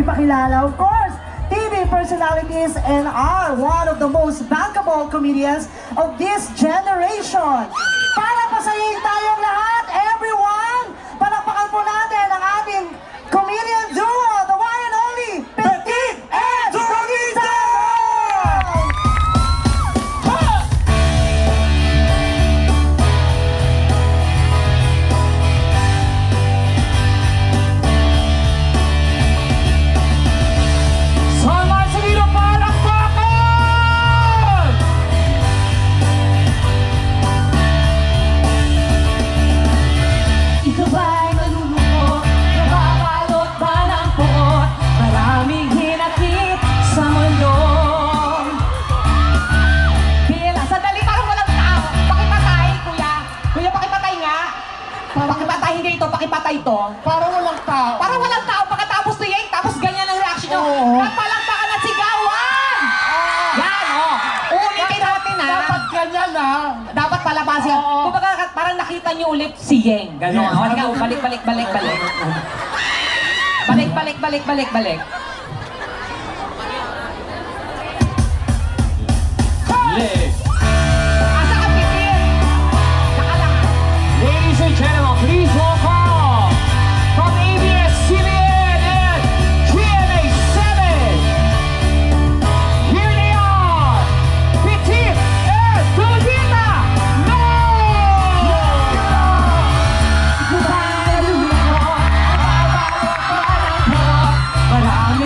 ipakilala. Of course, TV personalities and are one of the most bankable comedians of this generation. Para pasayin tayong lahat, everyone, palakpakan po natin ang ating comedian duo, the one and only Petit and Donita! Pakipatay to. Para walang tao. Para walang tao. Pagkatapos to yan, tapos ganyan ang reaction nyo. Napalakpakan at sigawan! Yan, ulitin natin, ha? Dapat ganyan, ha? Dapat palabasin. Kumbaga, parang nakita nyo ulit si Yeng. Gano'n. Balik. Balik. Asa ka, Pitin? Saka lang. Ladies and gentlemen, please welcome from ABS-CBN and GMA7. Here they are, Petit and Donita. No! Marami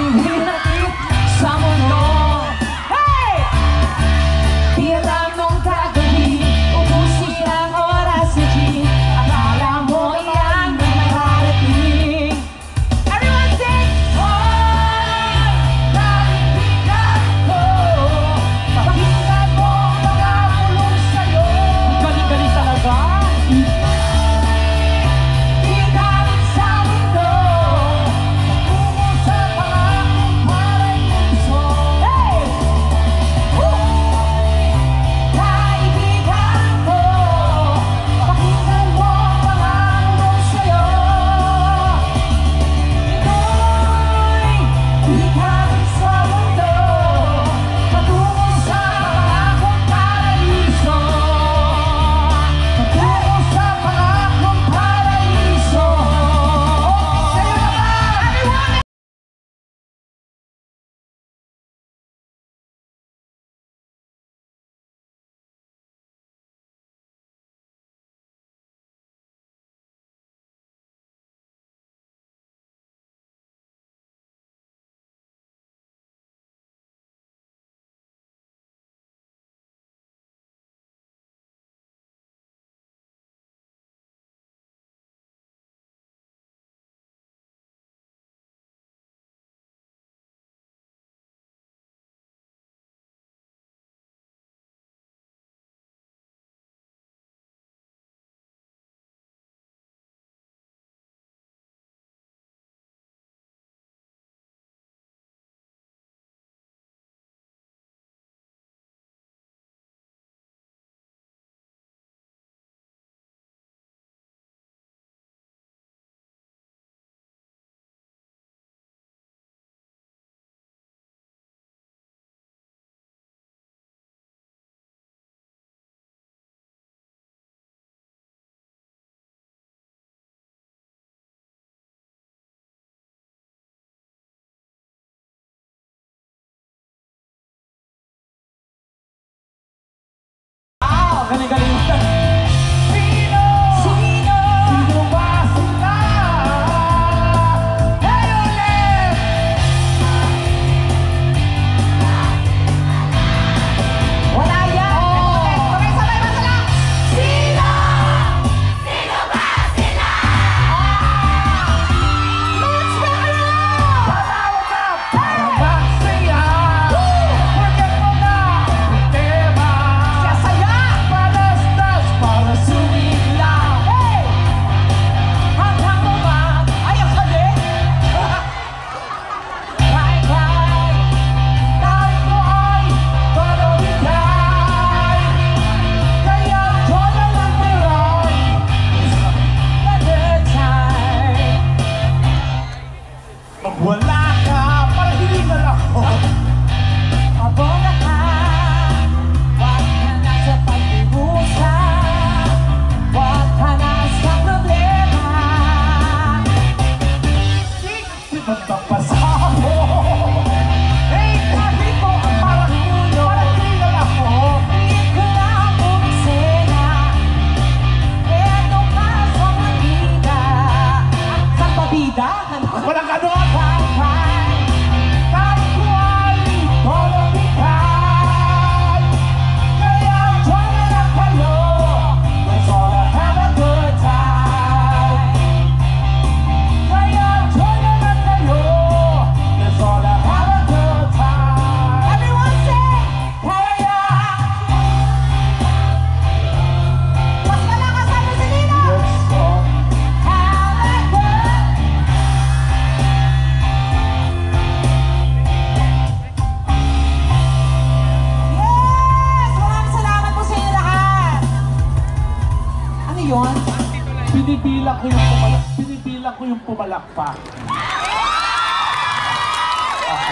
Binibilang ko yung pumalakpak.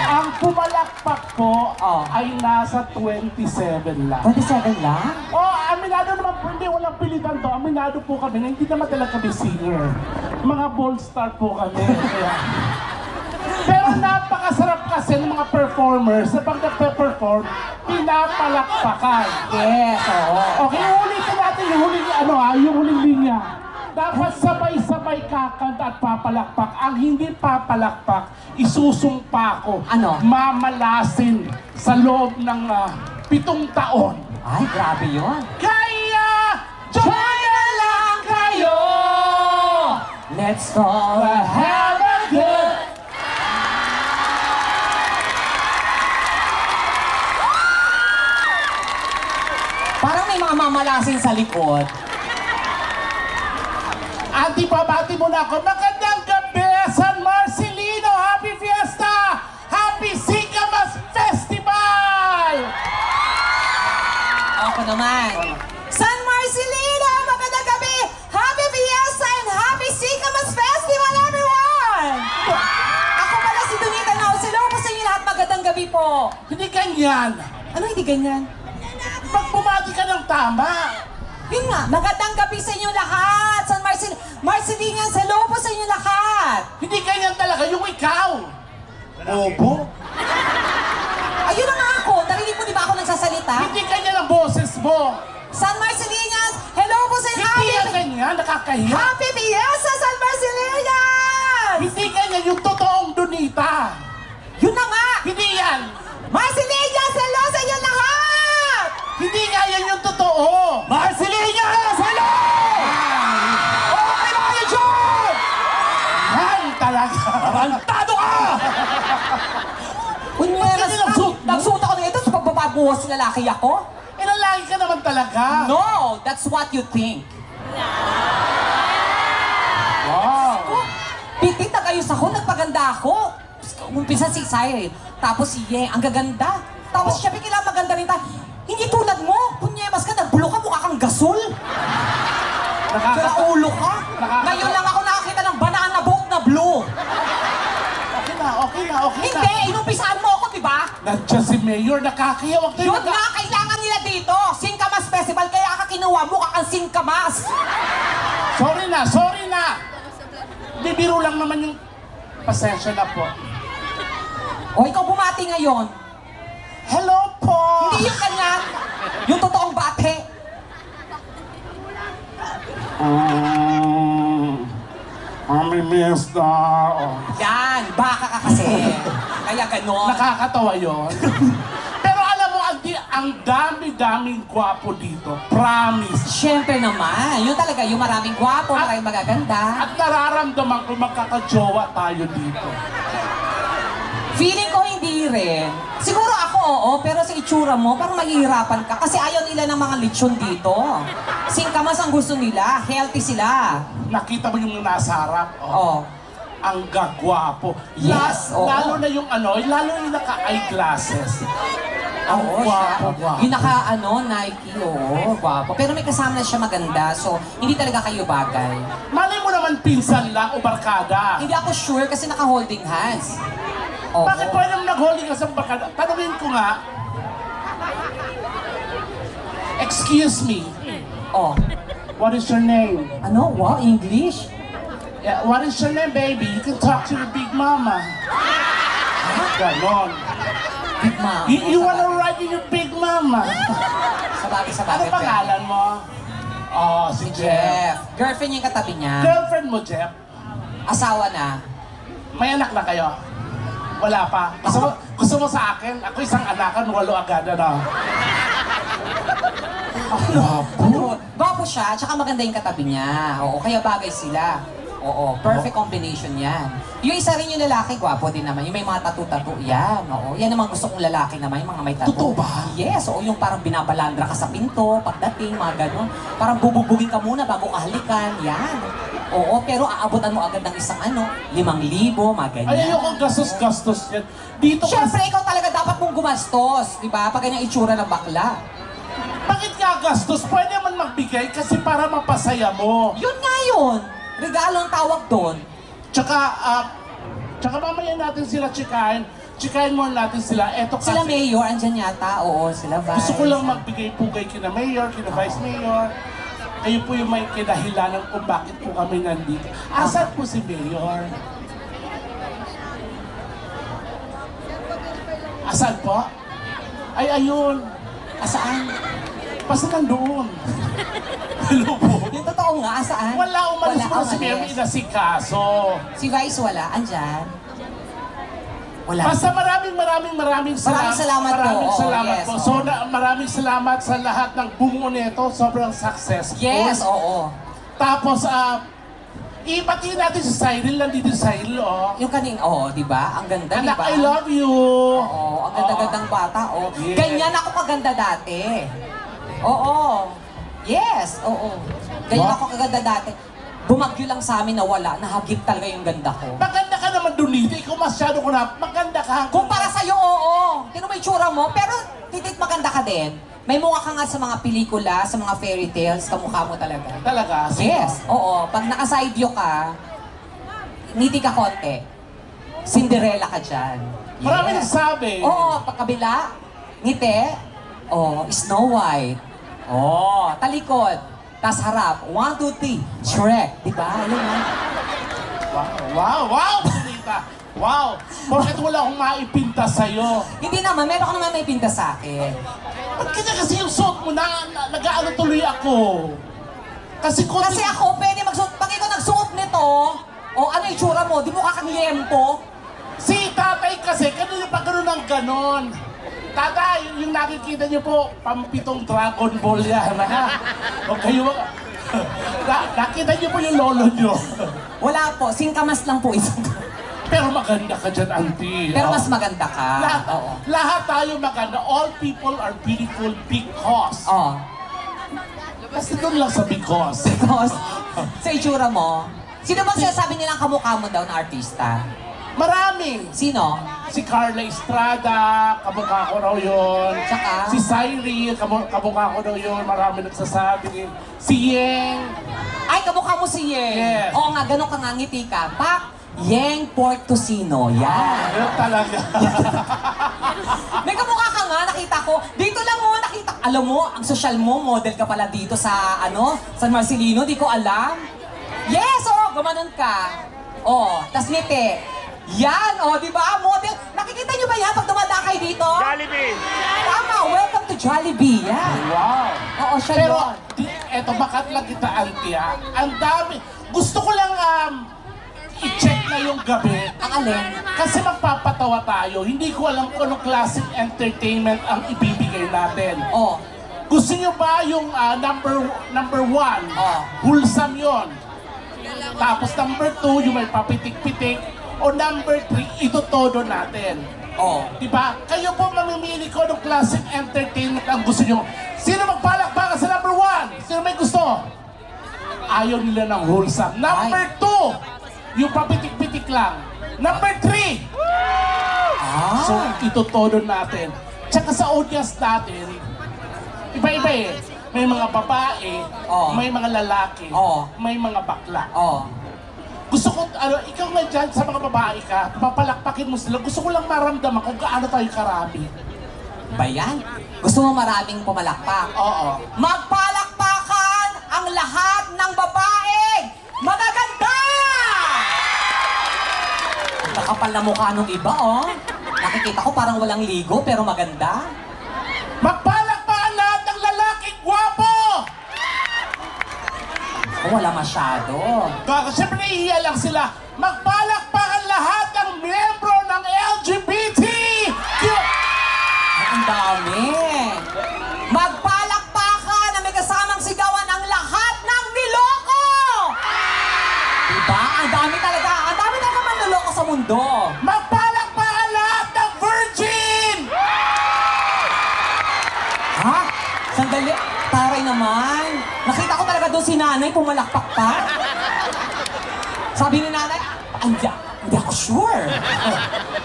Ang pumalakpak ko ay nasa 27 lang. 27 lang? Aminado naman po, hindi walang pilitan to. Aminado po kami na hindi naman talaga kami singer. Mga bold star po kami. Kaya. Pero napakasarap kasi ng mga performers na pag nagpe-perform, pinapalakpakan. Yes, oo. Okay, ulitin natin yung huling linya. Dapat sabay-sabay kakanta at papalakpak. Ang hindi papalakpak, isusumpa ko. Ano? Mamalasin sa loob ng 7 taon. Ay, grabe yun. Kaya, join na lang kayo! Let's all Have a good... Parang may mga mamalasin sa likod. Auntie, pabati mo na ako. Magandang gabi, San Marcelino! Happy Fiesta! Happy Sikamas Festival! Ako naman. San Marcelino, magandang gabi! Happy Fiesta and Happy Sikamas Festival, everyone! Ako pala si Donita Nausilo. Po sa inyo lahat, magandang gabi po. Hindi ganyan. Ano hindi ganyan? Pag bumati ka ng tama, Yun nga, magandang gabi sa inyo lahat. San Marcelinians, hello po sa inyo lahat. hindi ganyan talaga yung ikaw. Bobo. Ayun na nga ako. Narinig mo di ba ako nagsasalita? Hindi ganyan ang boses mo. San Marcelinians, hello po sa inyo. Hindi yan ganyan, nakakahiya. Happy Fiesta, San Marcelinians! Hindi ganyan yung totoong Donita. Yun na nga! Hindi yan. Marcelinians, hello sa inyo lahat! Hindi nga yan yung totoo. Marcelinians! Hello! Okay na kayo dyan! Yan talaga. Tarantado ka! Kunyeras Bakit ka! nagsuot mo? Nagsuot ako ng ito sa pagbababuhos na lalaki ako? Ilalagi ka naman talaga. No! That's what you think. Wow. Pitita kayo sa ako, nagpaganda ako. Umpisa si Saire, tapos si Ye, ang gaganda. Tapos siya bigla maganda rin tayo. Hindi tulad mo, punyemas ka, nagbulo ka, mukha kang gasol. Kaya ulo ka. Ngayon lang ako nakakita ng banana boat na blue. Okay na, okay na, okay na. Hindi, inumpisaan mo ako, di ba? Nandiyan si Mayor, nakakahiya. Huwag tayo Yun nga, kailangan nila dito. Singkamas Festival, kaya ka kinuha, mukha kang singkamas. Sorry na, sorry na. Bibiro lang naman yung pasensya na po. O, ikaw bumati ngayon. Hello po! Hindi yung ganyan. Yung totoong bate. Mami Miesta. Yan, baka ka kasi. Kaya ganon. Nakakatawa yon. Pero alam mo, ang dami-daming gwapo dito. Promise. Siyempre naman, yun talaga, yung maraming gwapo, maraming magaganda. At nararamdaman ko magkakajowa tayo dito. Feeling ko hindi rin. Siguro ako, oo, pero sa itsura mo, parang mahihirapan ka. Kasi ayaw nila ng mga lechon dito. Singkamas ang gusto nila, healthy sila. Nakita mo yung nasa harap? Oo. Ang gagwapo. Yes, oo. Lalo na yung lalo yung naka-eyeglasses. Ang Oo, gwapo, siya. gwapo. Yung naka, Nike, oo, gwapo. Pero may kasama na siya maganda, so hindi talaga kayo bagay. Malay mo naman pinsan lang o barkada. Hindi ako sure kasi naka-holding hands. Oo. Bakit pwede mo nag-holding ka sa barkada? Tanungin ko nga. Excuse me. Oh. What is your name? Ano? Wow, English? Yeah, what is your name, baby? You can talk to your big mama. Ganon. Big mom. You wanna ride with your big mama? Sabagay, Ano pangalan mo? Oh, si Jeff. Jeff. Girlfriend yung katabi niya. Girlfriend mo, Jeff? Asawa na. May anak na kayo? Wala pa. Gusto mo sa akin? Ako isang anakan, 8 agad, ano? Ano? Gwapo siya, tsaka maganda yung katabi niya. Oo, kaya bagay sila. Oo, perfect combination yan. Yung isa rin yung lalaki, gwapo din naman. Yung may mga tattoo-tattoo, yan. Oo, yan naman gusto kong lalaki naman, yung mga may tattoo. Totoo ba? Yes, oo, yung parang binabalandra ka sa pinto, pagdating, mga ganun. Parang bububugin ka muna bago ka halikan, yan. Oo, pero aabutan mo agad ng isang 5,000, mga ganyan. Ay, ayoko gastos-gastos yan. Dito Siyempre, ikaw talaga dapat mong gumastos, di ba? Pag ganyan itsura ng bakla. Bakit ka gastos? Pwede naman magbigay kasi para mapasaya mo. Yun nga yun. Regalo ang tawag doon. Tsaka mamaya natin sila chikahin. Chikahin mo natin sila. Eto kasi, Sila mayor, andyan yata. Oo, sila vice. gusto ko lang magbigay pugay kina mayor, kina vice mayor. Kayo po yung may kinahilanan kung bakit po kami nandito. Asan po si mayor? Asan po? Ay, ayun. Asaan? Basta nandoon. Hello po. Yung totoo nga, asaan? Wala, umalis mo na si mayor, umalis. inasikaso. Si Vice wala, andyan. Wala. Basta maraming Maraming salamat po. Maraming Oo, salamat yes, po. oo. So, maraming salamat sa lahat ng bumuo nito. Sobrang successful. Yes, oo. Tapos, ipatiin natin si Cyril. Nandito si Cyril, oh. Yung kaning, di ba? Ang ganda, di Anak, ba? I love you. Oo, ang ganda-gandang bata, oh. Yes. Ganyan ako kaganda dati. Oo. Yes, oo. Ganyan Wow. ako kaganda dati. Bumagyo lang sa amin na wala, nahagip talaga yung ganda ko. Maganda ka naman doon dito. Ikaw masyado ko na. Maganda ka. Kung para sa'yo, oo. Tingnan mo yung tsura mo, pero titit maganda ka din. May mukha ka nga sa mga pelikula, sa mga fairy tales, kamukha mo talaga. Talaga? Sino? Yes, oo. Pag naka-side view ka, ngiti ka konti. Cinderella ka dyan. Maraming nagsabi. Oo, pagkabila, ngiti. Snow White. Talikod. Tas harap. 1, 2, 3. Shrek. Diba? Alam mo? Wow, Bonita. Wow. Bakit wala akong maipinta sa'yo? Hindi naman. Meron ka naman may pinta sa akin. Ba't kanya kasi yung suot mo nag-aano tuloy ako? Kasi Kasi ako, pwede magsuot. Pag ikaw nagsuot nito, ano yung tsura mo? Di mo kakang liyempo? si tatay kasi, kanina pa gano'n ng ganon. Tatay, yung nakikita niyo po, pampitong Dragon Ball yan, ha? O kayo, nakita niyo po yung lolo niyo. Wala po. Singkamas lang po isang. Pero maganda ka dyan, auntie. Pero Oh. mas maganda ka. Lahat, Oo. lahat tayo maganda. All people are beautiful because. Oh. Kasi doon lang sa because. Because sa itsura mo, sino ba sinasabi nilang kamukha mo daw na artista? Marami. Sino? Si Carla Estrada, kamukha ko raw yun. Tsaka? Si Cyril, kamukha ko raw yun. Marami nagsasabi. Si Yeng. Ay, kamukha mo si Yeng. Yes. Oo nga, ganun ka nga ngiti ka. Pak, Yeng Pork Tocino. Yan. Yun talaga. May kamukha ka nga, nakita ko. Dito lang mo, nakita. Alam mo, ang social mo, model ka pala dito sa, San Marcelino. Di ko alam. Yes, gumanon ka. Tas ngiti. Yan, di ba? Model. Nakikita niyo ba yan pag dumadakay dito? Jollibee! Tama, welcome to Jollibee. Yan. Wow. Oo, siya Pero, yun. eto, bakat lang kita, auntie, ha? Ang dami. Gusto ko lang i-check na yung gabi. Ang alin? Kasi magpapatawa tayo. Hindi ko alam kung anong classic entertainment ang ibibigay natin. Gusto nyo ba yung number 1? Wholesome yun. Tapos number 2, yung may papitik-pitik. O number 3, ito todo natin. Diba? Kayo po mamimili ko ng classic entertainment ang gusto nyo. Sino magpalakpakan sa number 1? Sino may gusto? Ayaw nila ng wholesome. Number 2, yung papitik-pitik lang. Number 3, so ito todo natin. Tsaka sa audience natin, iba-iba eh. May mga babae, may mga lalaki, may mga bakla. Gusto ko, ikaw nga dyan sa mga babae ka, papalakpakin mo sila. Gusto ko lang maramdaman kung gaano tayo karami. Ba yan? Gusto mo maraming pumalakpak? Oo. Magpalakpakan ang lahat ng babae! Magaganda! Nakapal na mukha nung iba, Nakikita ko parang walang ligo, pero maganda. Magpalakpakan lahat ng lalaki, gwapo! Wala masyado. Siyempre nahihiya lang sila. Magpalakpakan lahat ng miyembro ng LGBT! Ang dami. Magpalakpakan na may kasamang sigawan ang lahat ng niloko! Diba? Ang dami talaga. Ang dami talaga manloloko sa mundo. Magpalakpakan lahat ng virgin! Ha? Sandali. Taray naman. Nakita ko talaga doon si nanay pumalakpak pa. Sabi ni nanay, hindi ako sure.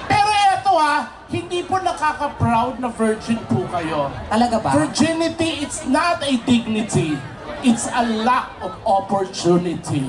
Pero eto hindi po nakaka-proud na virgin po kayo. Talaga ba? Virginity, it's not a dignity. It's a lack of opportunity.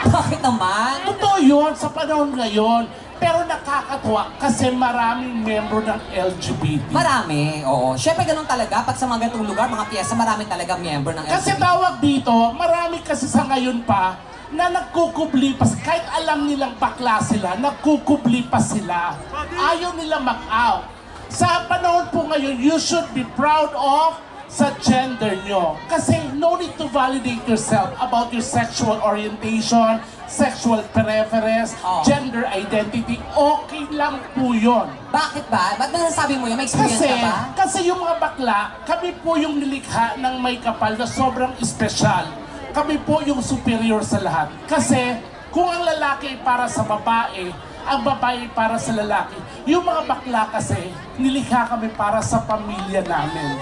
Bakit naman? Totoo yun sa panahon ngayon. Pero nakakatuwa kasi maraming membro ng LGBT. Marami, oo. Siyempre ganun talaga. Pag sa mga ganitong lugar, mga piyesa, marami talaga member ng Kasi LGBT. tawag dito, marami kasi sa ngayon pa na nagkukubli pa. Kahit alam nilang bakla sila, nagkukubli pa sila. Ayaw nila mag-out. Sa panahon po ngayon, you should be proud of sa gender nyo. Kasi no need to validate yourself about your sexual orientation, sexual preference, gender identity. Okay lang po yun. Bakit ba? Ba't nasasabi mo yun? May experience Kasi, ka ba? kasi yung mga bakla, kami po yung nilikha ng may kapal na sobrang espesyal. Kami po yung superior sa lahat. Kasi kung ang lalaki ay para sa babae, ang babae para sa lalaki. Yung mga bakla kasi, nilikha kami para sa pamilya namin.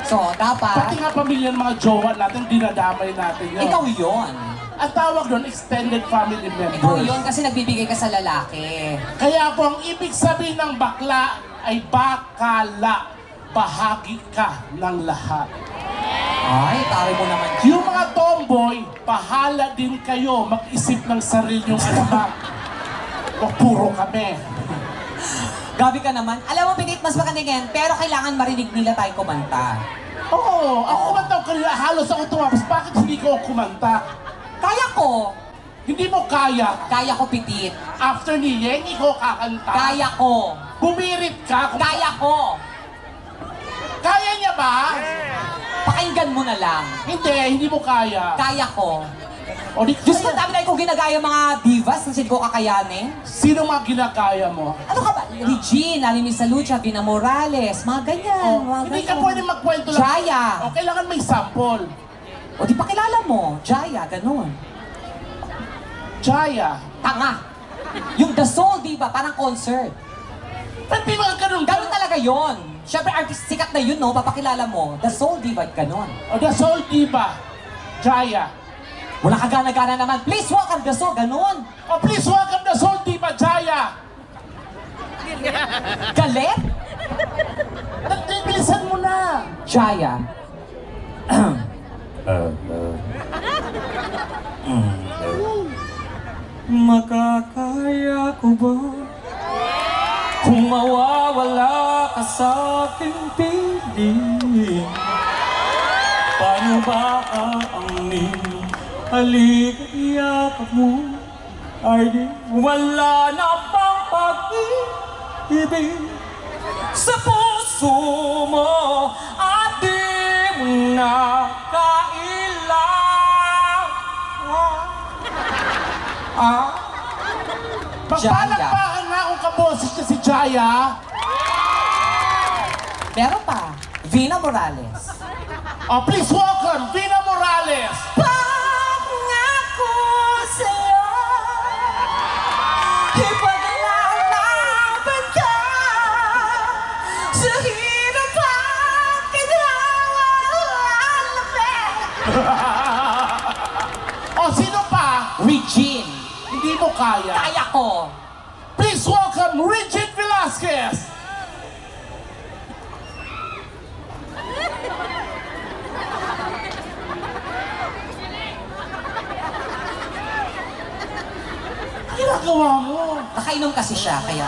So, dapat, Pati nga pamilya ng mga jowa natin, dinadamay natin yun. ikaw yun. Ang tawag doon, extended family members. Ikaw yun kasi nagbibigay ka sa lalaki. Kaya po, ang ibig sabihin ng bakla ay bakala. Bahagi ka ng lahat. Ay, tari mo naman. Yung mga tomboy, pahala din kayo mag-isip ng sarilyong alamat. O puro kami. Gabi ka naman. Alam mo, Pinit, mas maganda yan, pero kailangan marinig nila tayo kumanta. Oo, ako kumanta ko kanina, halos ako tumapos. Bakit hindi ko kumanta? Kaya ko. Hindi mo kaya. Kaya ko, Pitit. After ni Yengi ko kakanta. Kaya ko. Bumirit ka. Kaya ko. Kaya niya ba? Pakinggan mo na lang. Hindi mo kaya. Kaya ko. O di Diyos ko, kaya. dami na ko ginagaya mga divas na hindi ko kakayanin. Sino mga ginakaya mo? Ano ka ba? Regine, Alimisa Lucha, Vina Morales, mga ganyan. Mga Hindi ka ganyan. pwede magkwento lang. Jaya. O kailangan may sample. O di pakilala mo. Jaya, ganun. Jaya. Tanga. Yung The Soul, di ba? Parang concert. Ba't may mga ganun? Ganun talaga yon. Siyempre, artist, sikat na yun, no? Papakilala mo. The Soul Diva, ganun. O the Soul Diva. Jaya. Wala ka gana-gana naman. Please welcome The Soul, ganun. O please welcome the Soul Diva, Jaya. Galit? Bilisan mo na. Jaya. Makakaya ko ba kung mawawala ka sa aking piling? Paano ba aangin? Halika, iyakap mo ay di wala na pang pag-ibig sa puso mo at di mo na kailangan. Magpalakpakan nga kung kaboses niya si Jaya. Meron pa, Vina Morales. O please welcome Vina Morales. Pangako sa'yo, ipaglalaban ka sa hirap at kinawalaman. O sino pa? Regine, Hindi mo kaya. kaya ko. Please welcome Regine Velasquez. Ginagawa mo. Nakainom kasi siya, kaya...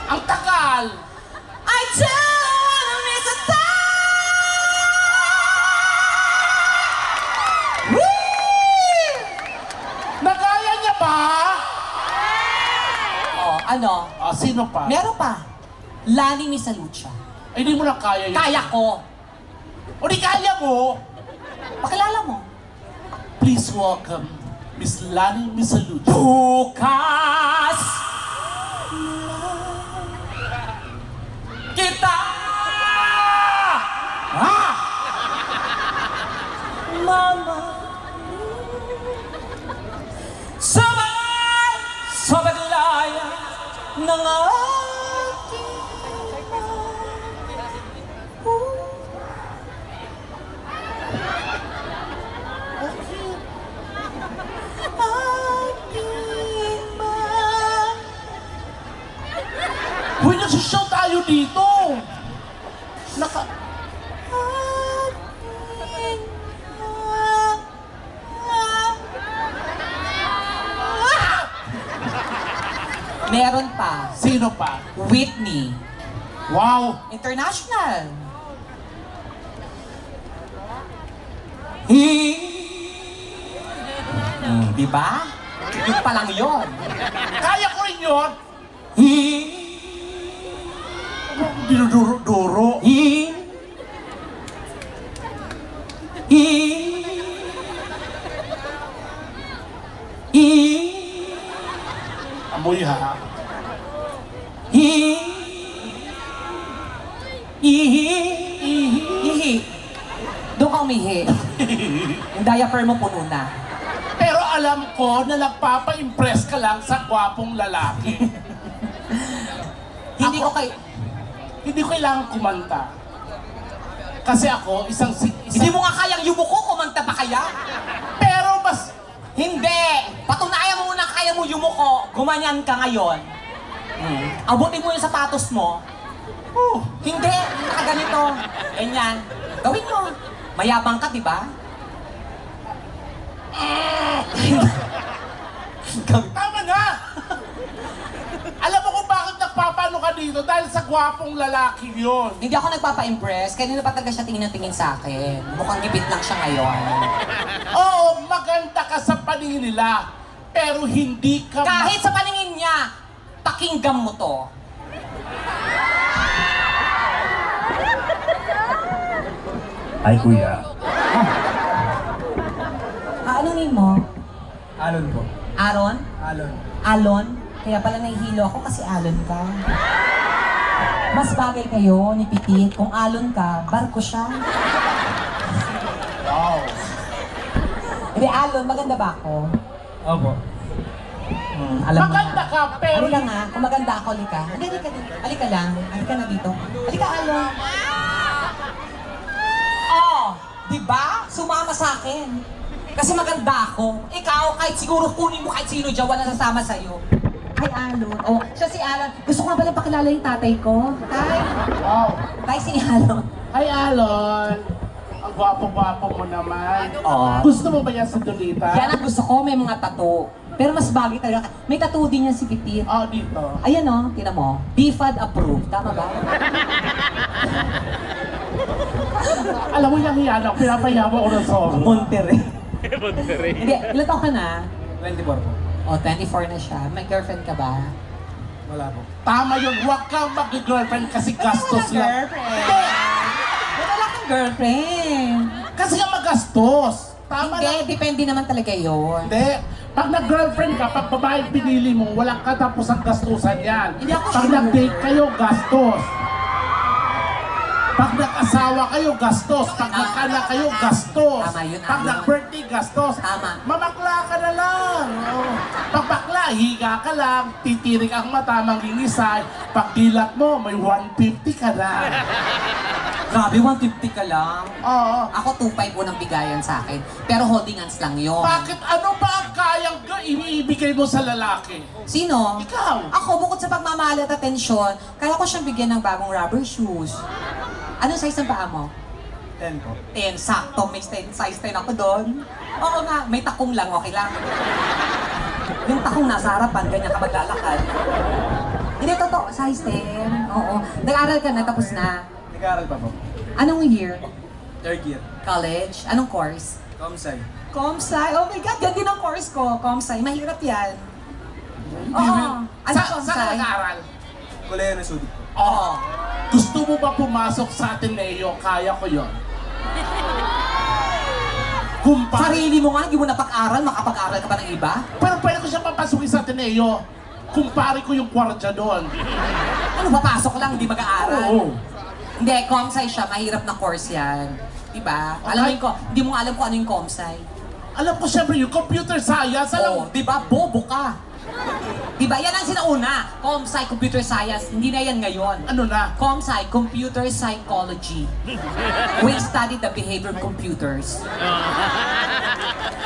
Ang tagal. I don't wanna miss a thing. Nagaya niya ba? Oh, ano? O sino pa? Meron pa. Lani Misalucha. Ay, hindi mo na kaya yun. Kaya ko. O di kaya mo. Pakilala mo. Please welcome Miss Lani Misalucha. Bukas kita Mama sabay sa paglaya ng aking Uy, nasushow tayo dito! Naka... Meron pa. Sino pa? Whitney. Wow! International. Diba? Yung pa lang yun. Kaya ko rin yun! Dinuduro-duro. Amoy ha. Ihi. Doon ka umihi. Yung diaper mo puno na. Pero alam ko na nagpapa-impress ka lang sa gwapong lalaki. Hindi ko kay... Hindi ko kailangan kumanta. Kasi ako, Hindi mo nga kayang yumuko, kumanta pa kaya? Pero mas... Hindi! Patunayan mo muna kaya mo yumuko. Gumanyan ka ngayon. Abutin mo yung sapatos mo. Hindi! Nakaganito. Ganyan. Gawin mo. Mayabang ka, di ba? Tama na! Alam mo kung bakit nagpapano ka dito? Dahil sa gwapong lalaki yun. Hindi ako nagpapa-impress. Kanina pa talaga siya tingin na tingin sa akin. Mukhang gipit lang siya ngayon. Oo, maganda ka sa paningin nila. Pero hindi ka... Kahit sa paningin niya, pakinggan mo to. Ay, kuya. Anong name mo? Alon po. Aaron? Alon. Alon? Kaya pala nahihilo ako kasi Alon ka. Mas bagay kayo ni Pitit. Kung Alon ka, barko siya. Wow. Hindi, Alon, maganda ba ako? Opo. Alam mo Maganda na. ka, pero... Halika nga, kung maganda ako, halika. Halika dito. Halika lang. Halika na dito. Halika, Alon. Oh, di ba? Sumama sa akin. Kasi maganda ako. Ikaw, kahit siguro kunin mo kahit sino dyan, wala sasama sa'yo. Hi, Alon. Oh, siya si Alon. Gusto ko nga pala pakilala yung tatay ko. Tay. Wow. Tay, si Alon. Hi, Alon. Ang gwapo-gwapo mo naman. Oh. Gusto mo ba yan sa Donita? Yan ang gusto ko, may mga tattoo. Pero mas bagay talaga. May tattoo din yan si Pitit. Oh, dito. Ayan o, tinan mo. BFAD approved. Tama ba? Alam mo yung hiyan ako, pinapayawa ko ng solo. Monterrey. Hindi, ilan taon ka na? 24 po. O, 24 na siya. May girlfriend ka ba? Wala po. Tama yun, huwag kang mag-girlfriend kasi gastos lang. Wala kang girlfriend. Kasi nga magastos. Tama Hindi, lang. depende naman talaga yun. Hindi. Pag nag-girlfriend ka, pag babae pinili mo, walang katapusang gastusan yan. Hindi ako Pag sure. nag-date kayo, gastos. Pag nag-asawa kayo, gastos. Pag nagkana kayo, gastos. Tama yun, Pag Alon. nag-birthday, gastos. Tama. Mamakla ka na lang. Oh. Pag bakla, higa ka lang, titirik ang mata, mangingisay. Pag dilat mo, may 150 ka na. Grabe, 150 ka lang. Oo. Ako 2.5 unang bigayan sa akin. Pero holding hands lang yun. Bakit ano ba ang kayang ibibigay mo sa lalaki? Sino? Ikaw. Ako, bukod sa pagmamahal at atensyon, kaya ko siyang bigyan ng bagong rubber shoes. Anong size ng paa mo? 10 po. 10, sakto. May size 10 ako doon. Oo nga, may takong lang, okay lang. Yung takong nasa harapan, ganyan ka maglalakad. Hindi, totoo, size 10. Oo. Nag-aral ka na, tapos na. Nag-aaral pa po. Anong year? Third year. College? Anong course? Comsci. Comsci? Oh my God, yan din ang course ko. Comsci, mahirap yan. Oo. Ano Saan Comsci? ka nag-aaral? Kulay na sudik po. Oo. Gusto mo ba pumasok sa Ateneo? Kaya ko yon. Sarili mo nga, hindi mo napag-aral, makapag-aral ka pa ng iba? Pero pwede ko siya papasukin sa Ateneo. Kumpare ko yung kwartya doon. Ano, papasok lang, hindi mag-aaral? Oo. Hindi, Comsci siya, mahirap na course yan. Diba? Alam mo, hindi mo alam kung ano yung Comsci. Alam ko siyempre yung computer science. Oo, Alam diba? Bobo ka. Diba? Yan ang sinauna. Comsci, computer science. Hindi na yan ngayon. Ano na? Comsci, computer psychology. We study the behavior of computers.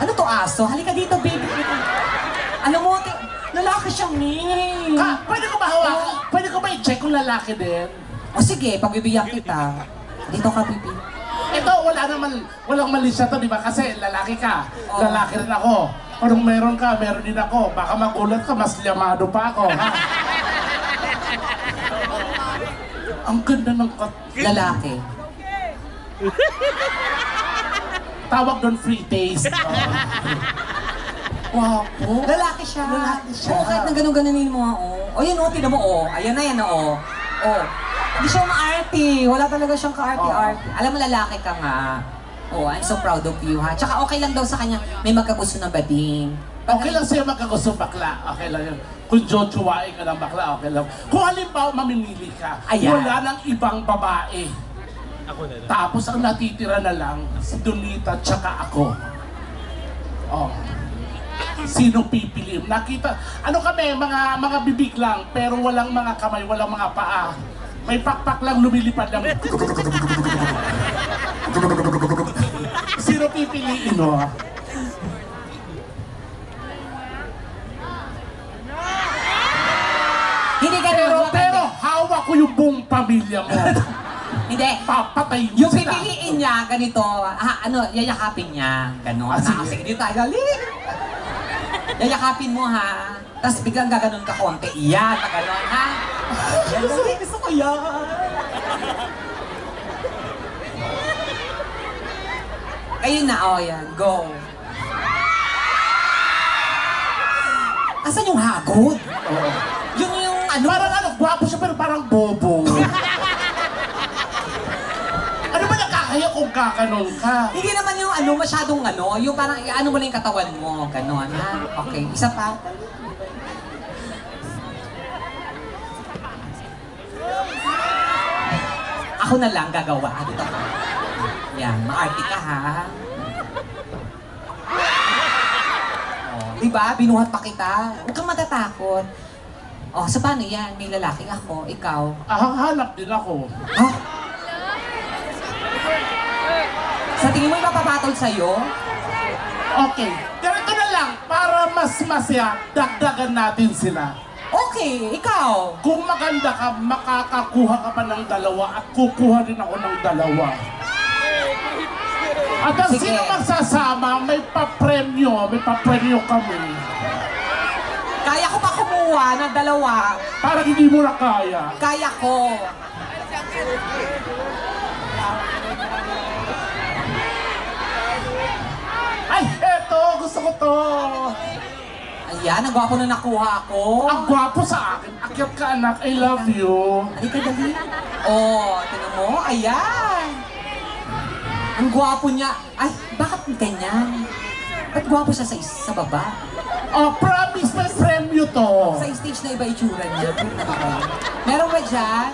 Ano to, aso? Halika dito, baby. Ano mo, lalaki siya, May. Pwede ko ba hawakan? Pwede ko ba i-check kung lalaki din? O sige, pagbibigyan kita. Dito ka, baby. Ito, walang mali siya to, di ba? Kasi lalaki ka, Oo. lalaki rin ako. Kung meron ka, meron din ako. Baka magulat ka, mas llamado pa ako, ha? Ang ganda ng Lalaki. tawag doon free taste. Wapo. Lalaki siya. Lalaki siya. Oo, kahit na ganun-ganunin mo, oh. O, yun, oh, tinan mo, oh. Ayan na yan, oh. Oh. Hindi siya maarte. Wala talaga siyang ka-arte-arte. Alam mo, lalaki ka nga. Oh, I'm so proud of you, ha? Tsaka okay lang daw sa kanya, may magkagusto ng bading. Okay lang sa'yo magkagusto bakla. Okay lang yun. Kung jojowain ka ng bakla, okay lang. Kung halimbawa mamimili ka, Ayan. wala nang ibang babae. Tapos ang natitira na lang, si Donita tsaka ako. Oh. Sino pipiliin? Nakita, ano kami, mga bibig lang, pero walang mga kamay, walang mga paa. May pakpak lang, lumilipad lang. Sino pipiliin mo? Hindi ganun. Pero hawak ko yung buong pamilya mo. Hindi. Papatay mo Yung sila. pipiliin niya, ganito, yayakapin niya, gano'n. Ah, sige. Sige, dito tayo, yayakapin mo, ha? Tapos biglang gaganon ka konti. Iyan, na gano'n, ha? Gusto ko yan. Ayun na, oh, yan. Go. Asan yung hagod? Oo. Yung ano? Parang gwapo siya pero parang bobo. Ano ba nakakaya kung kakanon ka? Hindi naman yung masyadong yung parang ano mo lang yung katawan mo, gano'n, ha? Okay, isa pa. Ako na lang gagawa. Dito ka. Yan, maarte ka, ha? Oh, diba? Binuhat pa kita. Huwag kang matatakot. Oh, so paano yan? May lalaki ako, ikaw. Hanap din ako. Ha? Sa tingin mo ipapapatol sa'yo? Okay, ganito na lang. Para mas masaya, dagdagan natin sila. Okay, ikaw. Kung maganda ka, makakakuha ka pa ng dalawa at kukuha din ako ng dalawa. At ang Sige. sino magsasama, may papremyo kami. Kaya ko pa kumuha ng dalawa. Parang hindi mo na kaya. Kaya ko. Ay, eto, gusto ko to. Ayan, ang gwapo na nakuha ko. Ang gwapo sa akin. Akyat ka anak, I love you. Halika, dali. Oh, tinan mo. Ayan. Ang gwapo niya. Ay, bakit ganyan? Ba't gwapo siya sa baba? Oh, promise, may premyo to. Sa stage na iba itsura niya. Meron ba dyan?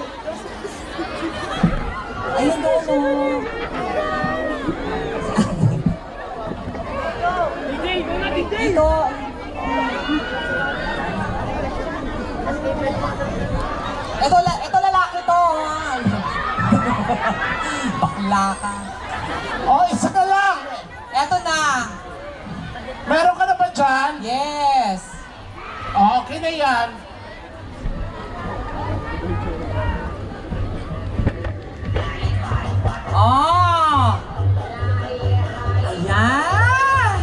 Ayun doon, oh. Dito. Ito lalaki to. Bakla ka. Oh, isa ka lang. Eto na. Meron ka na ba dyan? Yes. Oh, okay na yan. Oh. Ayan.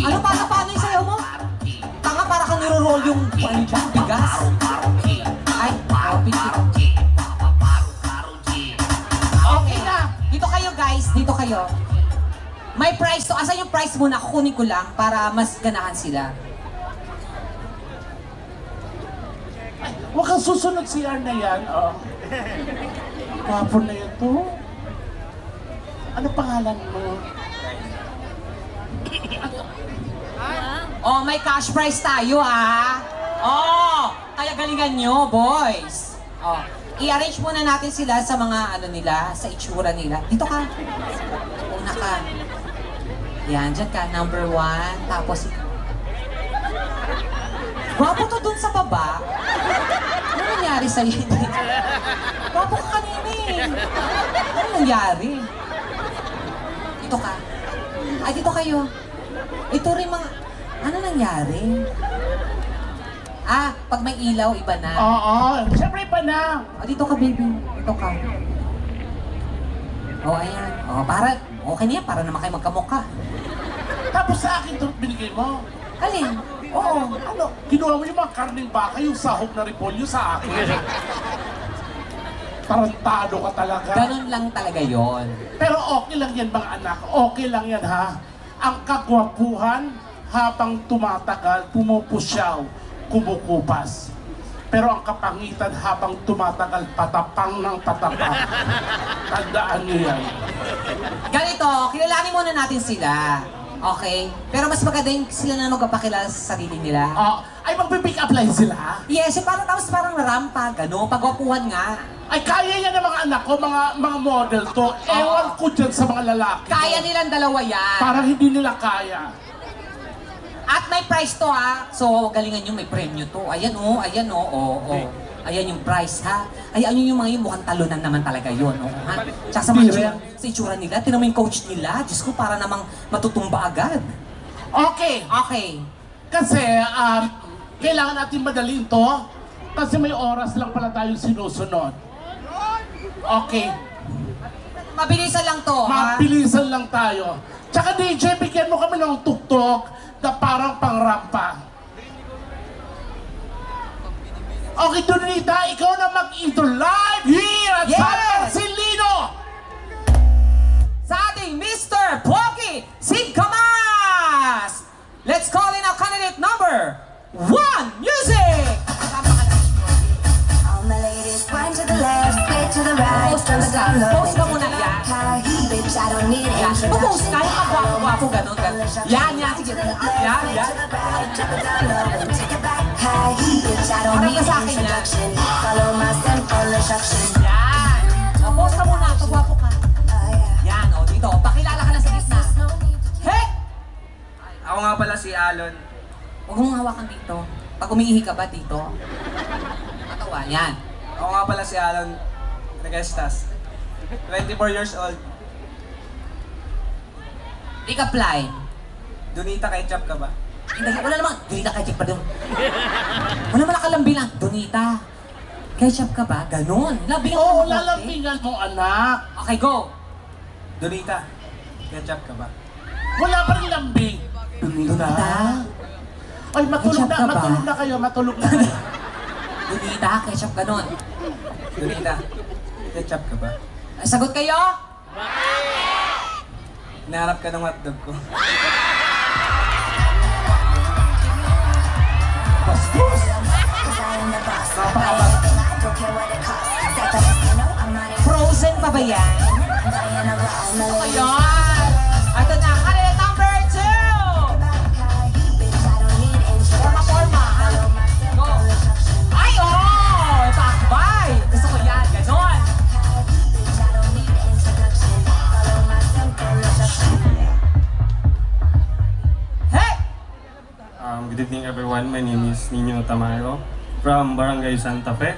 Ano paano yung sayo mo? Tanga, para kang niro-roll yung dyan, bigas. Ay, pinti. Okay na. Dito kayo guys, dito kayo. May price to. Asan yung price muna? Kukunin ko lang para mas ganahan sila. Huwag kang susunod CR na yan. Oh. Gwapo na ito. Ano pangalan mo? Oh, may cash prize tayo, ha? Oh, kaya galingan nyo, boys. Oh, i-arrange muna natin sila sa mga nila, sa itsura nila. Dito ka. Una ka. Yan, dyan ka. Number 1. Tapos, gwapo to dun sa baba. Ano nangyari sa'yo? Gwapo ka kanina eh. nangyari? Dito ka. Ay, dito kayo. Ito rin mga... Ano nangyari? Ah, pag may ilaw, iba na. Oo, siyempre pa na. Oh, dito ka, baby. Dito ka. Oh, ayan. Oh, para... Okay na yan, para naman kayo magkamukha. Tapos sa akin ito binigay mo. Alin? Oo, ano? Kinuha mo yung mga karning baka, yung sahog na repolyo sa akin. Tarantado ka talaga. Ganun lang talaga yon. Pero okay lang yan mga anak. Okay lang yan ha. Ang kagwapuhan habang tumatagal, pumupusyaw, kumukupas. Pero ang kapangitan habang tumatagal, patapang ng patapang. Tandaan niyo yan. Ganito, kilalanin muna natin sila. Okay? Pero mas maganda yung sila na magpapakilala sa sarili nila. Ay, magpipick up line sila? Yes, yung parang tapos parang rampa, gano'n, pagwapuhan nga. Ay, kaya yan ng mga anak ko, mga model to. Ewan ko dyan sa mga lalaki. Kaya nilang dalawa yan. Parang hindi nila kaya. At may price to ha. So, galingan nyo, may premyo to. Ayan oh, ayan oh, oh. Ayan yung price ha. Ayan yung mga yung mukhang talunan naman talaga yun. Oh, ha? Tsaka sa mga sa itsura nila, tinan mo yung coach nila. Diyos ko, para namang matutumba agad. Okay. Okay. Kasi, kailangan natin madalin to. Kasi may oras lang pala tayong sinusunod. Okay. Mabilisan lang to, ha? Mabilisan lang tayo. Tsaka DJ, bigyan mo kami ng tuktok na parang pangrampa. Okay, Donita, ikaw na mag-intro live here at Yes! San Marcelino! Sa ating Mr. Pogi Sigkamas! Let's call in our candidate number 1, music! All my ladies, wind to the left, sway to the right. Post ka na. Post ka muna, yan. Bitch, I don't need Yan. introduction. Post ka, yung kagwapo-gwapo, ganun, ganun. Yan, yan, sige. Yan, yan. Parang ka sa akin, yan. Follow my simple instruction. Yan. O, post ka muna, kagwapo ka. Yan, o, dito. Pakilala ka lang sa gitna. Hey! Ako nga pala si Alon. Huwag mong hawakan dito. Pag umiihi ka ba dito? Katawan, yan. Ako nga pala si Alon Regestas. 24 years old. Pick up line. Donita, ketchup ka ba? Hindi, wala naman. Donita, ketchup pa doon. Wala naman nakalambing lang. Donita, ketchup ka ba? Ganon. Lambing Oo, ang konti. lalambingan mo, anak. Okay, go. Donita, ketchup ka ba? Wala pa rin lambing. Donita. Ay, matulog Ketchup ka ba? na kayo, matulog na kayo. Donita, ketchup ganon. Donita, ketchup ka ba? Ay, sagot kayo? Hinahanap ka ng hotdog ko. Bastos! Frozen pa ba yan? Ayan! Ito na, candidate number 2! Forma, ha? Go! Ay, oh! Takbay! Gusto ko yan, ganon! Hey! Good evening everyone, my name is Nino Tamayo from Barangay Santa Fe.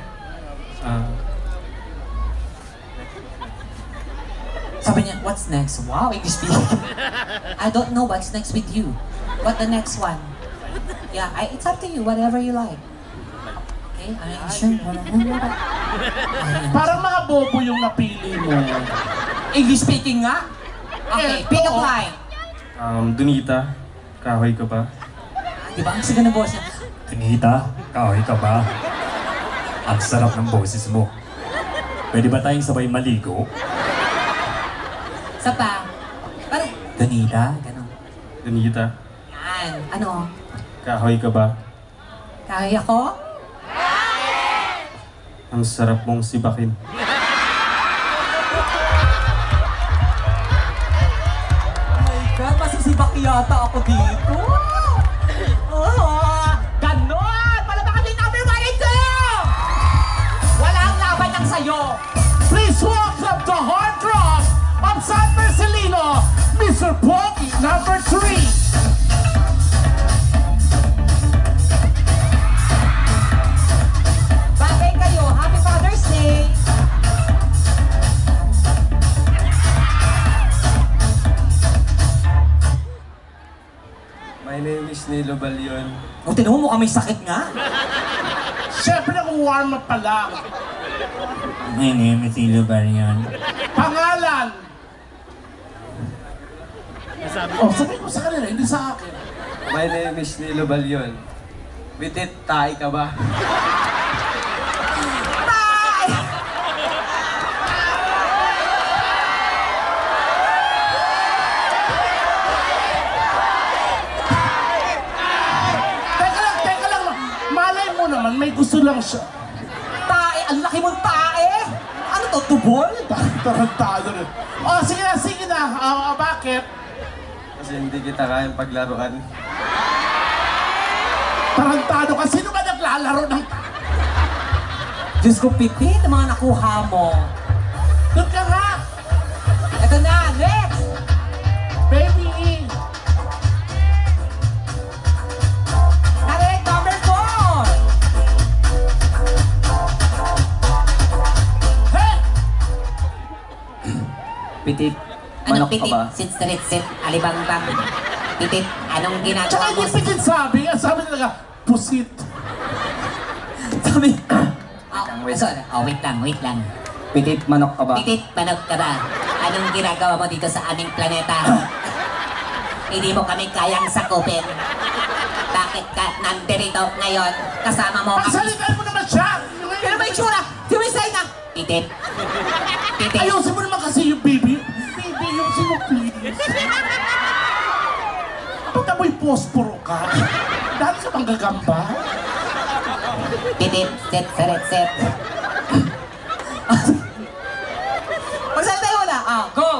Sabi niya, what's next? Wow, English speaking. I don't know what's next with you. But the next one? Yeah, it's up to you, whatever you like. Okay, are you sure? Parang mga bobo yung napili mo. English speaking nga? Okay, pick up line. Donita, kahoy ka ba? Di ba? Ang siga ng boss niya. Donita, kahoy ka ba? Ang sarap ng boses mo. Pwede ba tayong sabay maligo? Sa pa. Parang, Donita, gano'n. Donita, Yan. Ano? kahoy ka ba? Kaya ko? Ang sarap mong sibakin. Oh my God, masisibak yata ako dito. Oh, ganon! Palabakan din number 1 and 2! Walang laban ng sayo. Please welcome the hard rock of San Marcelino, Mr. Pogi number 3. Bagay kayo. Happy Father's Day! Nilo Balyon. O, tinan mo may sakit nga. Siyempre, nag-warm up pa lang. My name is Nilo Balyon. Pangalan! Oh, sabihin ko sa kanila, hindi sa akin. My name is Nilo Balyon. Bitit, tayo ka ba? Teka lang. Malay mo naman, may gusto lang siya. Tae, ang laki mong tae. Ano to, tubol? Tarantado rin. Oh, sige na. Bakit? Kasi hindi kita kayang paglaruan. Tarantado ka. Sino ba naglalaro ng... Diyos ko, Pitit, ang mga nakuha mo. Doon ka nga! Ito na, next! Baby! Correct, number 4! Hey! Pitit, Anong pitit? Sit, alibang-bang. Pitit, anong ginagawa Tsaka mo? hindi pitit sabi. Ang sabi talaga, pusit. Sabi, Wait lang. Pitit, manok ka ba? Pitit, manok ka ba? Anong ginagawa mo dito sa aming planeta? Hindi mo kami kayang sakupin. Bakit ka nandito ngayon? Kasama mo Ang kami. salitan mo naman siya! pero may tsura! Sumisay na! Pitit. Pitit. Ayusin mo naman kasi yung baby. Baby, yung sino please. Ba't amoy posporo ka? Dahil ka bang gagamba? Pitit, set. Magsalita yun na! Go!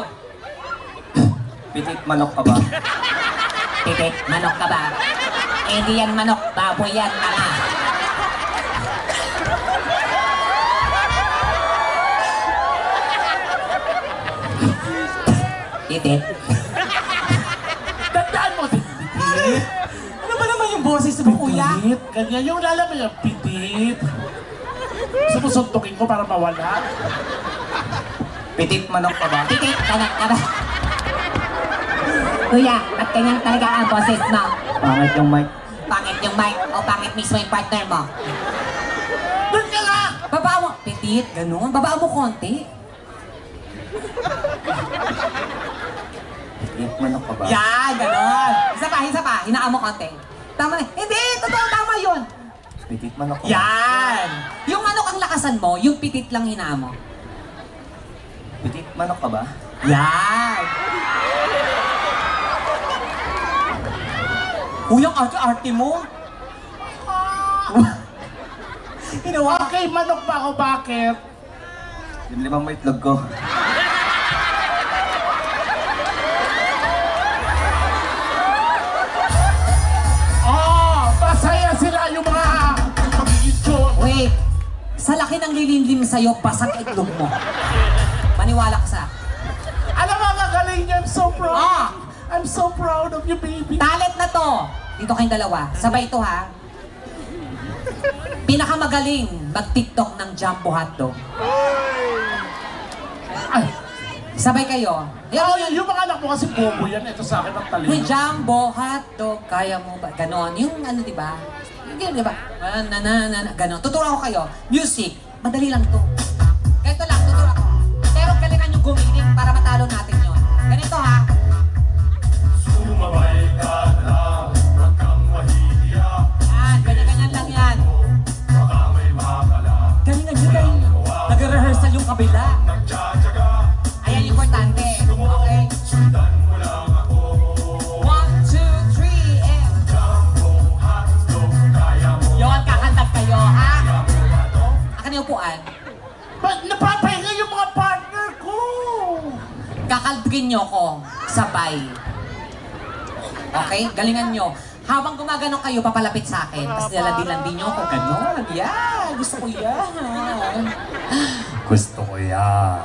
Pitit, manok ka ba? Pitit, manok ka ba? Hindi yan manok, baboy yan, tanga. Pitit. Tandaan mo, pitit. Ano ba naman yung boses mo, kuya? Pitit. Ganyan yung lalaman yung pitit. Gusto mo suntukin ko para mawala? Pitit, manok ka ba? Pitit, manok ka ba? Kuya, ba't ganyan talaga ang boses mo? Pangit yung mic. Pangit yung mic o pangit mismo yung partner mo? Doon ka nga! Baba mo! Pitit, ganun. Baba mo konti. Pitit, manok ka ba? Yan, ganun. Isa pa. Hinaan mo konti. Tama na. Hindi, totoo, tama yun. Pitit, manok ka ba? Yan! Yung manok ang lakasan mo, yung pitit lang hinaan mo. Pitit, manok ka ba? Yan! Kuya, ang arte-arte mo. Ginawa. Okay, manok pa ako, bakit? Yung limang may itlog ko. Masaya sila yung mga magiging joke. Wait! Sa laki ng lilimlim sa'yo, basag itlog mo. Maniwala ka sa akin. Alam mo, gagaling niya. I'm so proud. Ah! I'm so proud of you, baby. Talent na to! Dito kayong dalawa. Sabay ito, ha? Pinakamagaling mag-tiktok ng Jumbo Hotdog. Ay, Sabay kayo. yung mga anak mo kasi bobo yan. Ito sa akin ang talino. May Jumbo Hotdog, kaya mo ba? Ganon. Yung ano, di ba? Hindi, di ba? Ganon. Tuturo ko kayo. Music. Madali lang to. Ganito lang, tuturo ko. Pero galingan yung gumiling para matalo natin yon. Ganito, ha? Yan, ganyan-ganyan lang yan. Galingan nyo dahil nag-rehearsal yung kabila. Ayan yung importante. Okay? 1, 2, 3, and... Yon, kakantag kayo, ha? Akin yung upuan. Ba't napapahinga yung mga partner ko? Kakalbigin nyo ko sabay. Okay? Galingan nyo. Habang gumaganon kayo, papalapit sa akin. Tapos nilalandi-landi nyo ako. Ganon. Yan. Gusto ko yan. Gusto ko yan.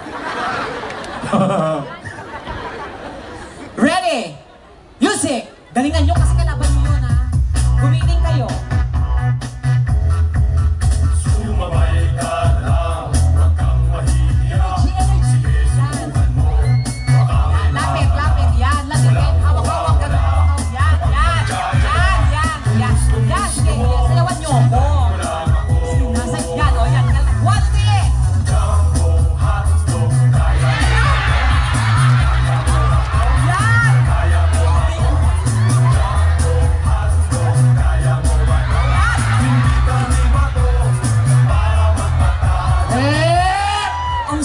Ready? Music! Galingan nyo kasi kalaban nyo yun, ha? Gumiling kayo. Lapit. Yan. Lapit. Hawak-hawak. Ganun. Hawak-hawak. Yan.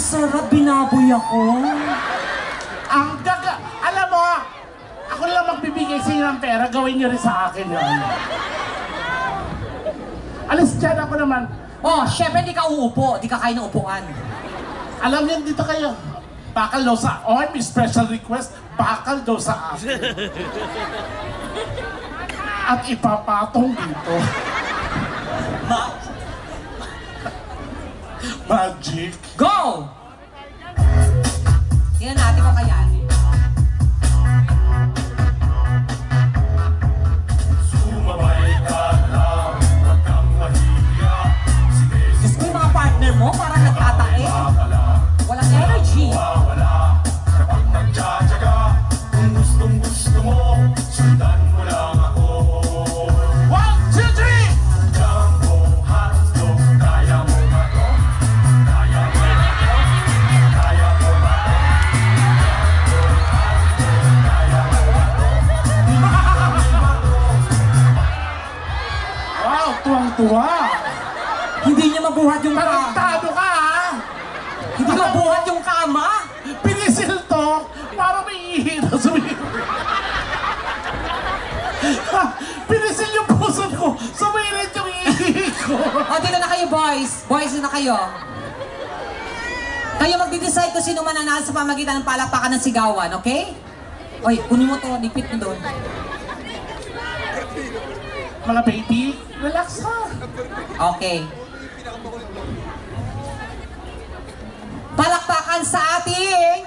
sarap, binaboy ako. Ang gaga... Alam mo, ako lang magbibigay sa inyo ng pera, gawin niyo rin sa akin yan. Alis dyan ako naman. Oh, syempre di ka uupo, di ka kain ng upuan. Alam niyo, dito kayo. Bakal daw sa... Oh, may special request. Bakal daw sa akin. At ipapatong dito. Magic. Go! Tingnan natin kung kayanin. Diyos ko, yung mga partner mo parang nagtatae. Walang energy. One, two, three! Wow, tuwang-tuwa. Hindi niya mabuhat yung kama. Tarantado ka, ha? Hindi mabuhat yung kama. Pinisil to para may ihi na sumirit. Pinisil yung puso ko, sumirit yung ihi ko. O, dito na kayo, boys. Boys, dito na kayo. Kayo magdi-decide kung sino mananalo sa pamagitan ng palakpakan ng sigawan, okay? Oy, kunin mo to, dipit mo doon. Mga baby, relax ha. Okay. Palakpakan sa ating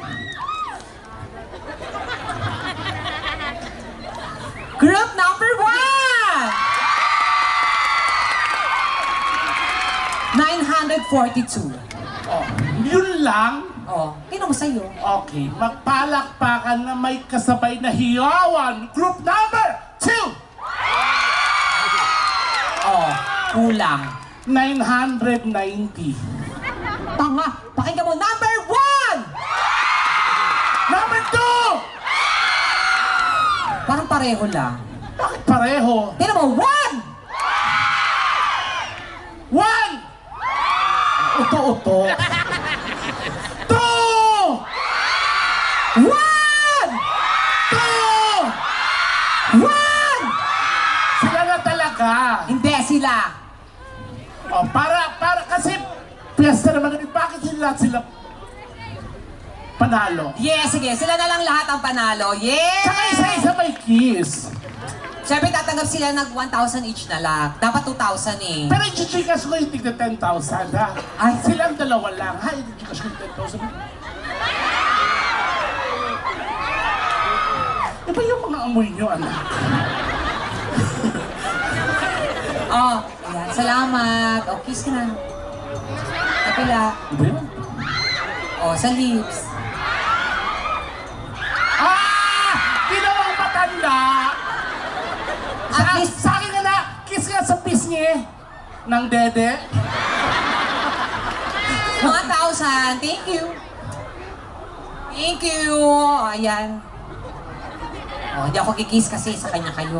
group number 1! 942. Oh, yun lang. Oh, tingnan mo sa'yo. Okay, magpalakpakan na may kasabay na hiyawan. Group number 2! Oh, kulang. 990. Tanga, pakinggan mo, number 1! Number 2! Parang pareho lang. Bakit pareho? Tingnan mo, 1! 1! Uto-uto. 2! 1! 2! 1! Sila na talaga. Hindi sila. Oh, para kasi piyesta naman namin. Bakit sila panalo? Yes, sige. Sila na lang lahat ang panalo. Yes! Saka isa-isa may kiss. Siyempre, tatanggap sila ng 1,000 each na lang. Dapat 2,000 eh. Pero i-chikas ko yung tigna 10,000 ha. Ay. Silang dalawa lang ha. I-chikas ko yung 10,000. Iba yung mga amoy nyo, anak. Oh, ayan. Salamat. Oh, kiss ka na. Kapila. Iba yun. Oh, sa lips. Ah! Ginawang matanda! At least, Sa akin na na, kiss nga sa pisngi ng dede. mga 1,000. Thank you. Thank you. Ayan. Oh, hindi ako kikiss kasi sa kanya kayo.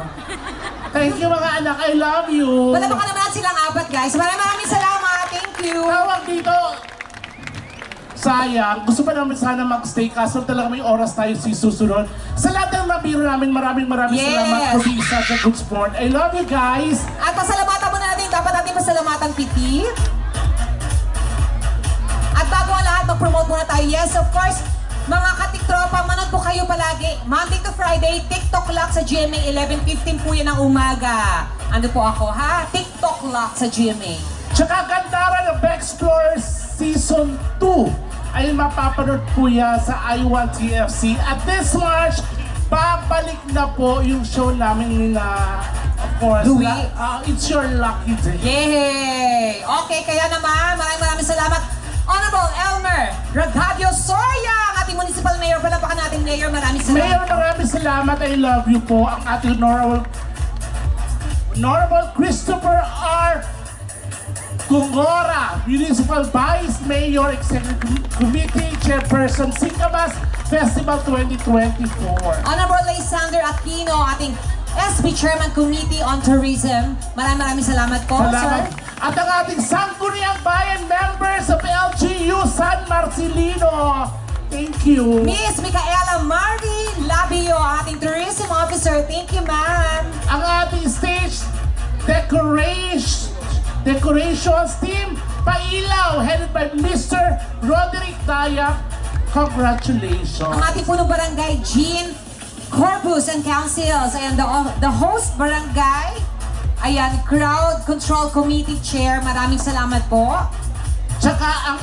Thank you mga anak, I love you. Palapakan naman silang apat, guys. Maraming salamat. Thank you. Tawag dito. Sayang, gusto pa namin sana mag-stay kaso talaga may oras tayo susunod. Sa lahat ng nabiro namin, maraming Yes. salamat for being such a good sport. I love you guys. At pasalamatan muna natin, dapat natin pasalamatan, Piti. At bago ang lahat, mag-promote muna tayo. Yes, of course, mga katiktropa, manood po kayo palagi. Monday to Friday, TikTok Lock sa GMA, 11:15 po yan ang umaga. Ano po ako, ha? TikTok Lock sa GMA. Tsaka Gandara ng Explorers Season 2 ay mapapanood po yan sa I1 TFC. At this March, babalik na po yung show namin na, of course, Louis. It's Your Lucky Day. Yay! Okay, kaya naman, maraming salamat. Honorable Elmer Ragadio Soria, ang ating municipal mayor. Palapakan natin, Mayor. Maraming salamat. Mayor, maraming salamat. I love you po. Ang ating Honorable Christopher R. Gongora, Municipal Vice Mayor, Executive Committee, Chairperson, Singkamas Festival 2024. Honorable Lysander Aquino, ating SB Chairman Committee on Tourism. Maraming salamat po, Salamat. sir. At ang ating Sangguniang Bayan members of LGU San Marcelino. Thank you. Miss Micaela Marvin Labio, ating tourism officer. Thank you, ma'am. Ang ating stage decorations team, Pailaw, headed by Mr. Roderick Dayak. Congratulations. Ang ating punong barangay, Jean Corpus and Councils. Ayan, the host barangay. Ayan, Crowd Control Committee Chair. Maraming salamat po. Tsaka ang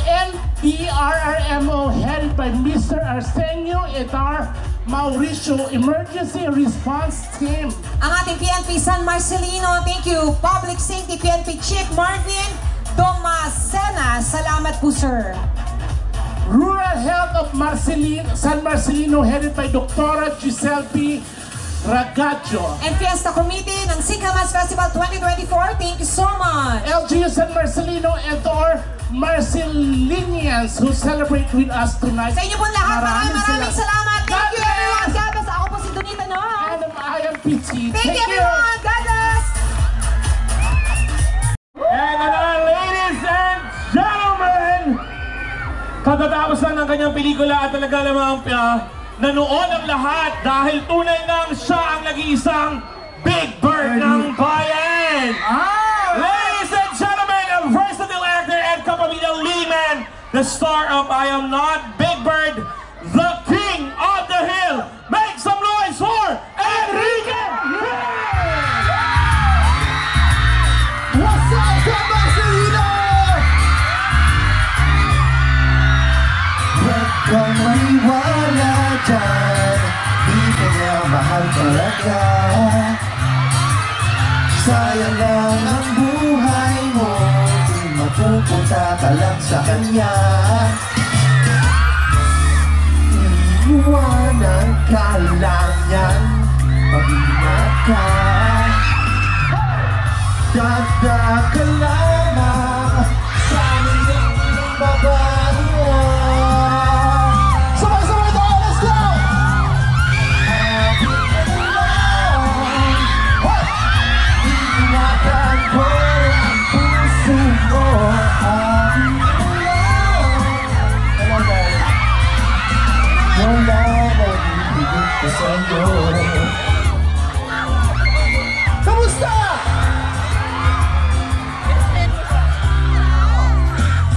LDRRMO headed by Mr. Arsenio Etar Mauricio Emergency Response Team. Ang ating PNP San Marcelino, thank you. Public Safety PNP Chief Marvin Tomasena, salamat po, sir. Rural Health of San Marcelino headed by Dr. Giselle P. Ragaggio. And Fiesta Committee ng Singkamas Festival 2024, thank you so much. LGU San Marcelino and to our Marcelinians who celebrate with us tonight. Sa inyo po lahat, maraming salamat. Thank you, everyone. God bless. Ako po si Donita, no? And I am Pichi. Thank you, everyone. God bless. And ladies and gentlemen, katatapos lang ng kanyang pelikula at talaga namang nanood ang lahat dahil tunay lang siya ang nag-iisang Big Bird ng bayan. Ladies and gentlemen, a versatile actor and kapamilya Lehman, the star of I Am Not Big Bird, the King of the Hill. Make some noise for Enrique! What's up, San Marcelino? Huwag kang maniwala dyan, di ka niya mahal talaga. Sayang lang ang buhay mo, di mapupunta ka lang sa kanya. Iiwanan ka lang yan, mag-ingat ka. Dada ka lamang sa niyong babae mo. Sabay-sabay tayo, let's go! Iingatan ko ang puso mo. Wala nang higit pa sa'yo. Kamusta?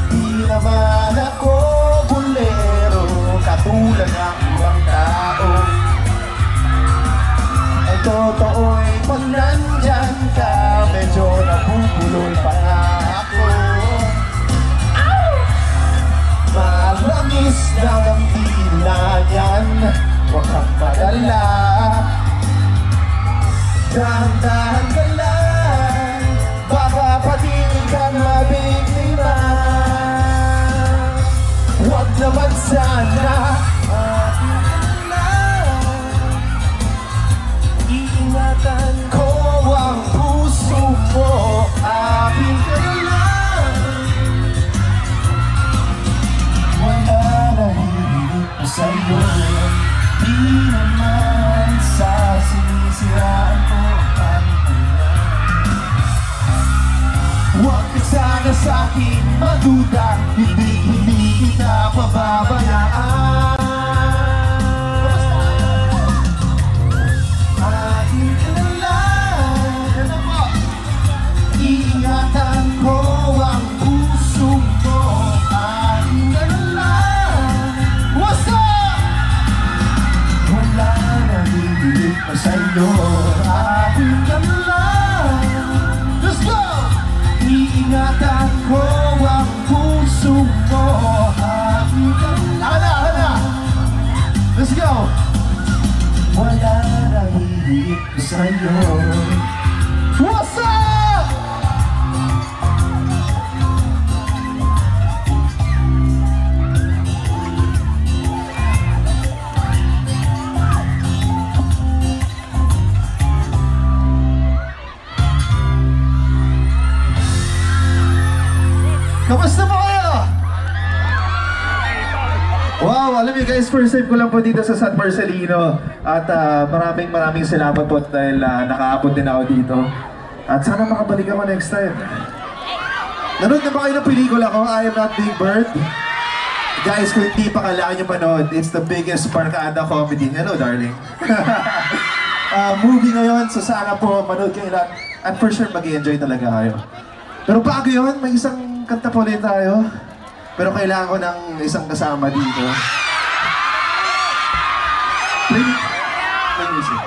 Di naman ako bulero, katulad ng ibang tao. Ang totoo'y pag nandyan ka, medyo nabubuloy pa nga ako. Malangis lang ang tila niyan, huwag kang madala. Dahan-dahan ka lang, baka patingin kang mabiktima. Huwag naman sana iingatan ko ang puso mo. Akin ka lang, wala na hihilig ko sa'yo. Di naman sa sinisiraan ko ang huwag ka sana sa'kin maduda, hindi kita pababayaan. Akin ka na lang, iingatan ko ang puso mo. Akin ka na lang, what's up? Wala na hihilig pa sa'yo. Akin ka na lang, let's go! Iingatan ko ang puso mo. Akin ka na, let's go! Wala na hihilig ko sa'yo. What's up? Kamusta po kayo? Wow, alam niyo guys, first time ko lang po dito sa San Marcelino. At maraming salamat po dahil nakaabot din ako dito. At sana makabalik ako next time. Nanood na ba kayo ng pelikula ko, I Am Not Big Bird? Guys, kung hindi pa kailangan nyo manood, it's the biggest barkada comedy. Hello, darling. Movie ngayon, so sana po manood kayo lahat. At for sure, mag-i-enjoy talaga kayo. Pero bago yun, may isang kanta po ulit tayo. Pero kailangan ko ng isang kasama dito. Play music.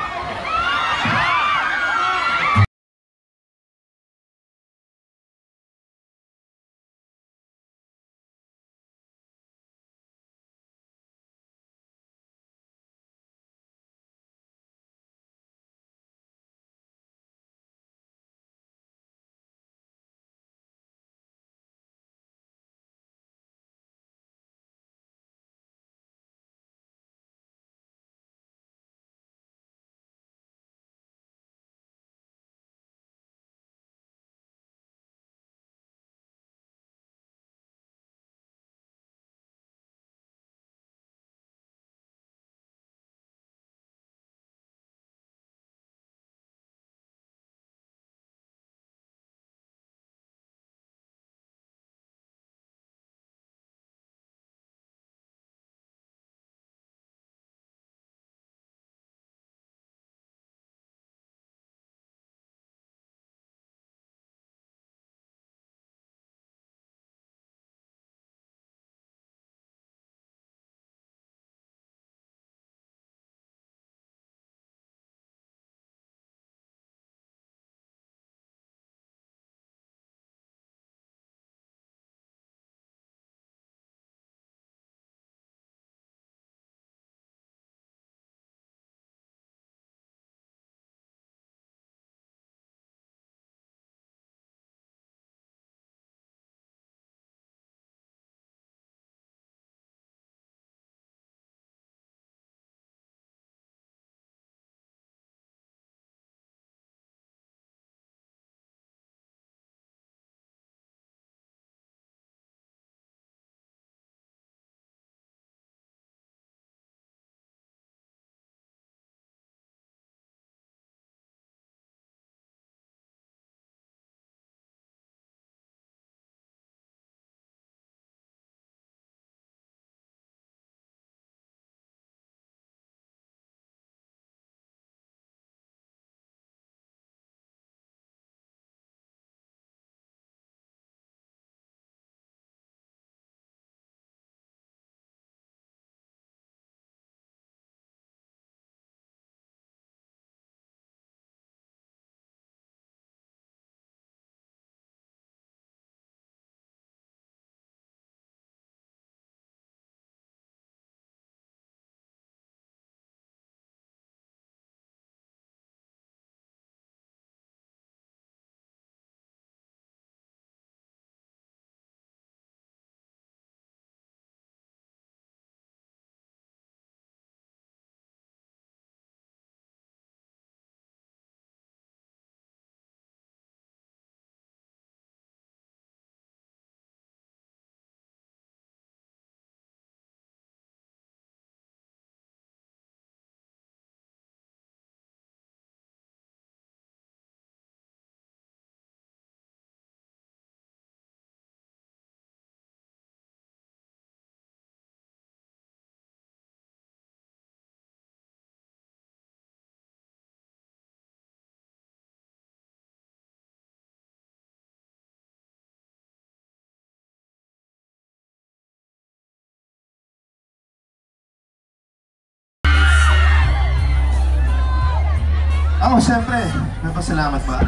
Siyempre, nagpasalamat pa.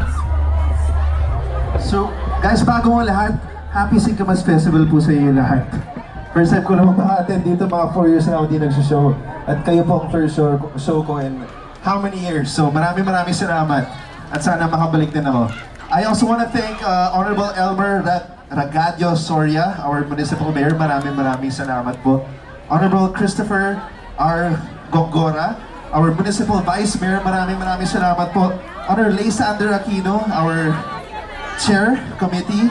So, guys, bago mo lahat, Happy Singkamas Festival po sa inyo lahat. First time ko naman maka-attend dito, mga 4 years na ako di nagsushow. At kayo po ang first show ko in how many years? So, maraming salamat. At sana makabalik din ako. I also want to thank Honorable Elmer Ragadio Soria, our municipal mayor. Maraming salamat po. Honorable Christopher R. Gongora, our Municipal Vice Mayor, maraming salamat po. Honor Lysander Aquino, our Chair Committee.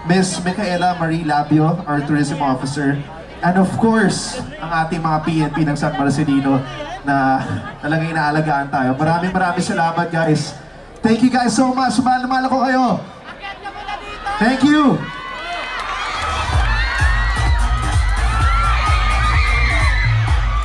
Miss Micaela Marie Labio, our Tourism Officer. And of course, ang ating mga PNP ng San Marcelino na talagang inaalagaan tayo. Maraming salamat guys. Thank you guys so much. Mahal ko kayo. Thank you.